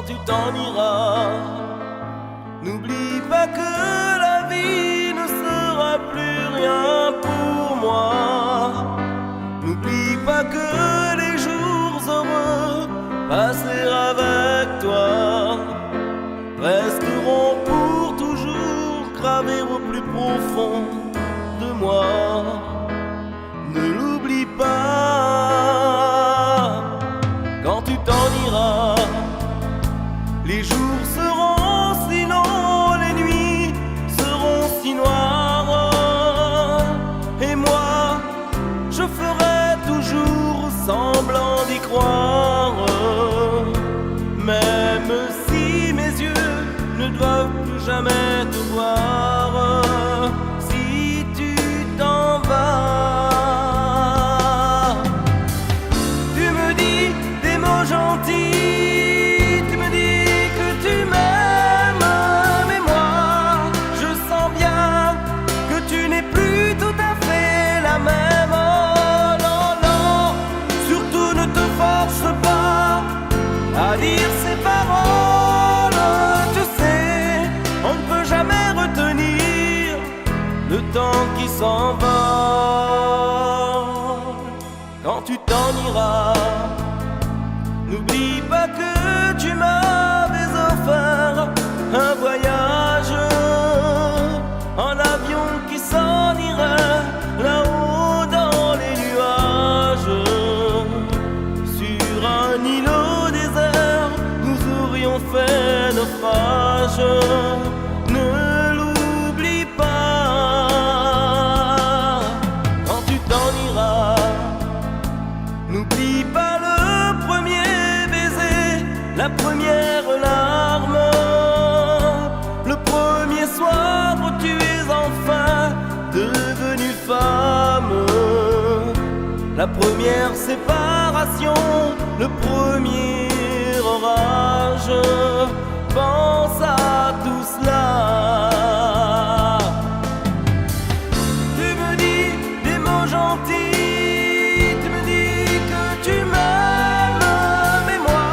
tu t'en iras. N'oublie pas que la vie ne sera plus rien pour moi. N'oublie pas que les jours heureux passés avec toi resteront pour toujours gravés au plus profond de moi. Ne l'oublie pas quand tu t'en iras. Les jours seront si longs, les nuits seront si noires, et moi je ferai toujours semblant d'y croire. Même si mes yeux ne doivent plus jamais te voir, si tu t'en vas, tu me dis des mots gentils, tu me dis que tu m'aimes, mais moi je sens bien que tu n'es plus tout à fait la même. Oh non, non, surtout ne te force pas à dire ces paroles. Tu sais, on ne peut jamais retenir le temps qui s'envole. Quand tu t'en iras, n'oublie pas que tu m'avais offert un voyage en avion qui s'en irait là-haut dans les nuages. Sur un îlot désert, nous aurions fait naufrage. Ne l'oublie pas quand tu t'en iras. N'oublie pas le premier baiser, la première larme, le premier soir où tu es enfin devenue femme, la première séparation, le premier orage. Pense à tout cela. Tu me dis des mots gentils, tu me dis que tu m'aimes, mais moi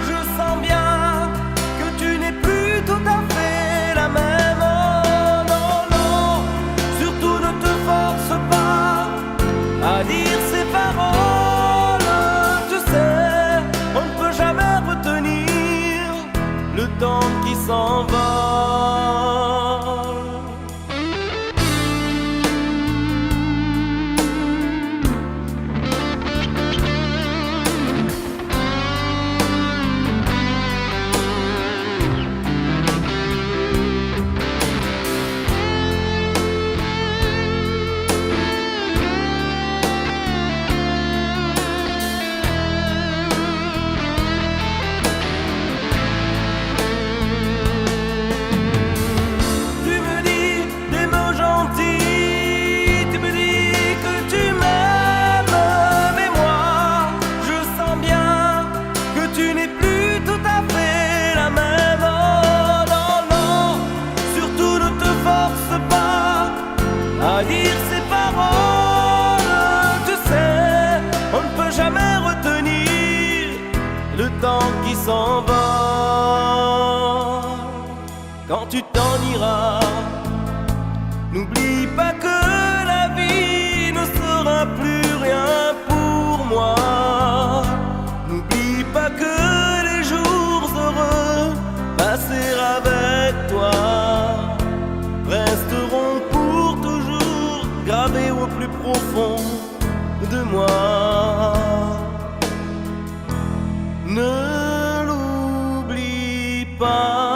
je sens bien que tu n'es plus tout à fait la même. Oh non, non, surtout ne te force pas à dire ces paroles. Tu sais, on ne peut jamais retenir le temps qui s'envole. À dire ces paroles, tu sais, on ne peut jamais retenir le temps qui s'envole. Quand tu t'en iras, n'oublie pas que la vie ne sera plus rien pour moi. N'oublie pas que les jours heureux passés avec toi resteront pour toujours gravés au plus profond de moi. Ne l'oublie pas.